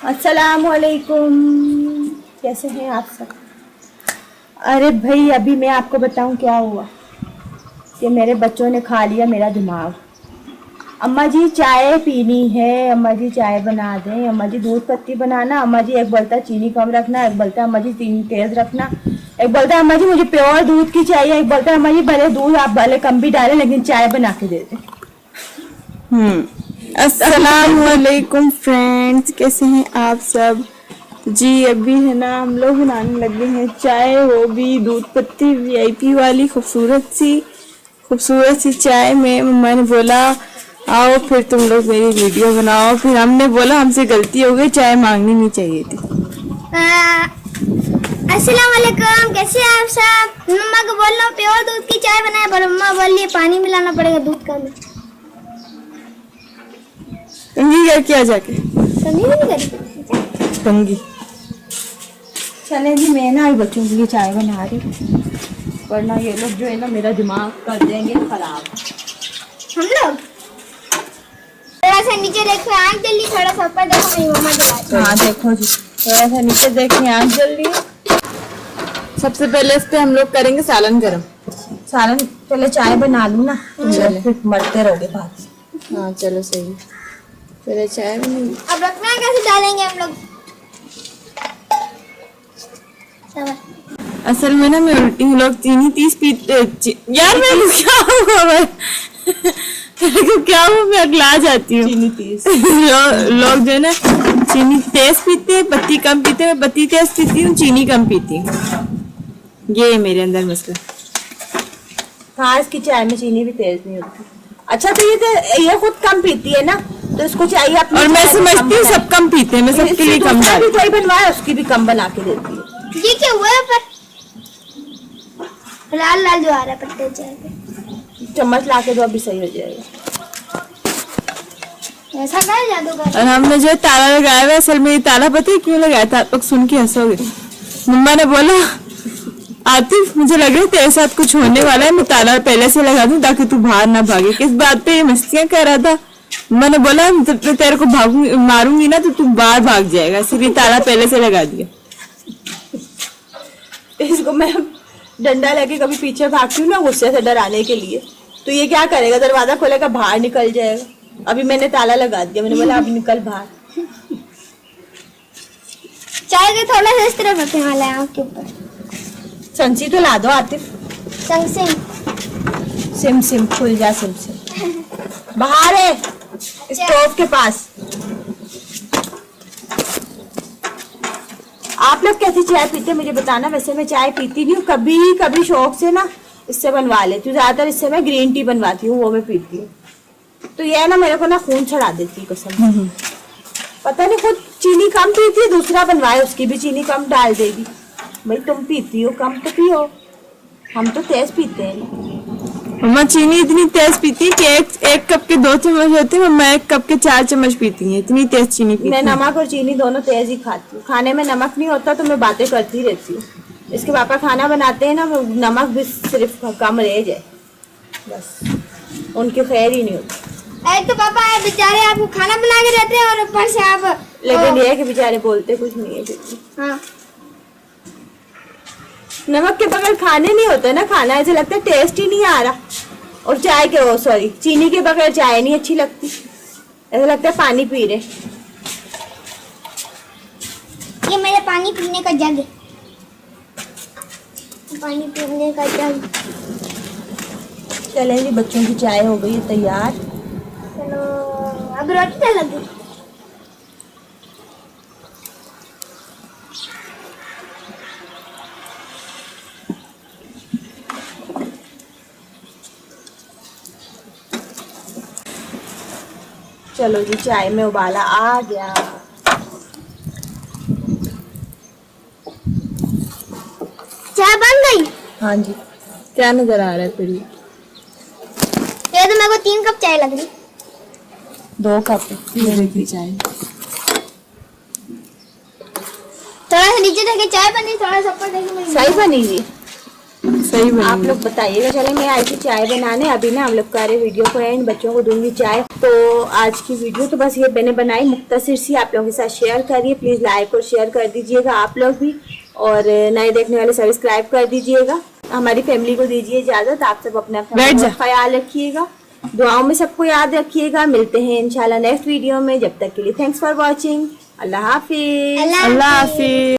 अस्सलामुअलैकुम, कैसे हैं आप सब। अरे भाई अभी मैं आपको बताऊं क्या हुआ कि मेरे बच्चों ने खा लिया मेरा दिमाग। अम्मा जी चाय पीनी है, अम्मा जी चाय बना दें, अम्मा जी दूध पत्ती बनाना, अम्मा जी एक बोलता चीनी कम रखना, एक बोलता अम्मा जी चीनी तेज रखना, एक बोलता अम्मा जी मुझे प्योर दूध की चाहिए, एक बोलता अम्मा जी भले दूध आप भले कम भी डालें लेकिन चाय बना के दे दें। अस्सलामुअलैकुम फ्रेंड्स, कैसे हैं आप सब जी। अभी है ना हम लोग बनाने लगे हैं चाय, वो भी दूध पत्ती वीआईपी वाली खूबसूरत सी चाय में मम्मा ने बोला आओ फिर तुम लोग मेरी वीडियो बनाओ। फिर हमने बोला हमसे गलती हो गई, चाय मांगनी नहीं चाहिए थी। अस्सलाम वालेकुम, कैसे हैं आप सब। मम्मा को बोल रहा हूँ प्योर दूध की चाय बनाए, पर मम्मा बोल रही है पानी मिलाना पड़ेगा दूध का में। कंगी करके आ जाके समझी नहीं करी कंगी। चले जी मैं ना बच्चों के लिए चाय बना रही हूँ, वरना ये लोग जो है ना मेरा दिमाग कर देंगे खराब। हम लोग थोड़ा सा नीचे देखो, आँख जल्दी, थोड़ा सा ऊपर देखो मेरी मम्मा के पास। हाँ देखो जी, थोड़ा सा नीचे देखिए, आँख जल रही है। सबसे पहले इस पे हम लोग करेंगे सालन गरम। सालन पहले चाय बना लूँ ना, फिर मरते रहोगे बात। हाँ चलो सही, पहले चाय बनेगी। अब रखना कैसे डालेंगे हम लोग। असल में ना मैं उल्टी हूँ, लोग चीनी 30 पीते यार मेरे को क्या हुआ मेरे को क्या हुआ, मैं अगला जाती हूँ। चीनी 30 लोग जो है ना चीनी तेज पीते हैं, बत्ती कम पीते हैं। मैं बत्ती तेज पीती हूँ, चीनी कम पीती हूँ। ये है मेरे अंदर मसला। हाँ इसकी चाय में चीनी भी तेज नहीं होती। अच्छा तो ये खुद कम पीती है ना, तो इसको चाहिए अपनी। और मैं समझती हूँ सब कम पीते हैं, मैं सबके लिए कम भी कोई बनवाए उसकी भी कम बना के देती है। ये क्या हुआ है पर लाल लाल जो आ रहा है पत्ते चाय पे। चम्मच ला के दो, अभी सही हो जाएगा। ऐसा क्या जादूगर। और हमने जो ताला लगाया हुआ, असल में ये ताला पता है क्यों लगाया था, आप लोग सुन के हंसोगे। मम्मा ने बोला आतिफ मुझे लग रहा है तेरे साथ कुछ होने वाला है, मैं ताला पहले से लगा दूं ताकि तू बाहर ना भागे। किस बात पे ये मस्तियां कर रहा था। मैंने बोला जब मैं तेरे को मारूंगी ना तो तू बाहर भाग जाएगा, इसलिए ताला पहले से लगा दिया। इसको मैं डंडा लेके कभी पीछे भागती हूँ ना गुस्से से डराने के लिए, तो ये क्या करेगा, दरवाजा खोलेगा बाहर निकल जाएगा। अभी मैंने ताला लगा दिया, मैंने बोला अभी निकल बाहर। चाय के थोड़ा सा इस तरफ रखने वाला है आँख के ऊपर। संसी तो ला दो आतिफ। संग सिम सिम खुल जा, सिम सिम बाहर है स्टोव के पास। आप लोग कैसी चाय पीते हैं मुझे बताना। वैसे मैं चाय पीती नहीं हूँ, कभी कभी शौक से ना इससे बनवा लेती हूँ। ज्यादातर इससे मैं ग्रीन टी बनवाती हूँ, वो मैं पीती हूँ। तो ये ना मेरे को ना खून चढ़ा देती है कसम। पता नहीं खुद चीनी कम पीती है, दूसरा बनवाए उसकी भी चीनी कम डाल देगी। भाई तुम पीती हो कम तो पियो, हम तो तेज पीते हैं। मम्मा चीनी इतनी तेज पीती है कि एक कप के 2 चम्मच होते हैं, मम्मा 1 कप के 4 चम्मच पीती है, इतनी तेज चीनी पीती मैं नमक और चीनी दोनों तेज ही खाती हूँ। खाने में नमक नहीं होता तो मैं बातें करती रहती हूँ। इसके पापा खाना बनाते हैं ना, नमक भी सिर्फ कम रह जाए बस, उनके खैर ही नहीं होती। एक तो पापा है बेचारे आपको खाना बना के देते हैं और ऊपर से आप। लेकिन ये है कि बेचारे बोलते कुछ नहीं है। हाँ नमक के बगैर खाने नहीं होते ना, खाना ऐसे लगता है टेस्ट ही नहीं आ रहा। और चाय के सॉरी चीनी के बगैर चाय नहीं अच्छी लगती, ऐसा लगता है पानी पी रहे। ये मेरे पानी पीने का जग है, पानी पीने का जग। चले जी बच्चों की चाय हो गई है तैयार। चलो अब रोटी डाल लगी। चलो जी चाय में उबाला आ गया। चाय बन गई। हाँ जी, क्या नजर आ रहा है फिर ये तो मेरे को 3 कप चाय लग रही। 2 कप ये चाय। थोड़ा सा नीचे देखे चाय बनी, थोड़ा सा ऊपर देखे मेरी। सही बनी जी। सही आप बनी। लोग बताइएगा। चले मैं आई थी चाय बनाने, अभी ना हम लोग कर रहे वीडियो को एंड, बच्चों को दूंगी चाय। तो आज की वीडियो तो बस ये मैंने बनाई मुख्तसर सी, आप लोगों के साथ शेयर करिए। प्लीज़ लाइक और शेयर कर दीजिएगा आप लोग भी, और नए देखने वाले सब्सक्राइब कर दीजिएगा। हमारी फैमिली को दीजिए इजाज़त। आप सब अपना बैठ जा। ख्याल रखिएगा, दुआओं में सबको याद रखिएगा। मिलते हैं इंशाल्लाह नेक्स्ट वीडियो में। जब तक के लिए thanks for watching. Allah Hafiz. Allah Hafiz.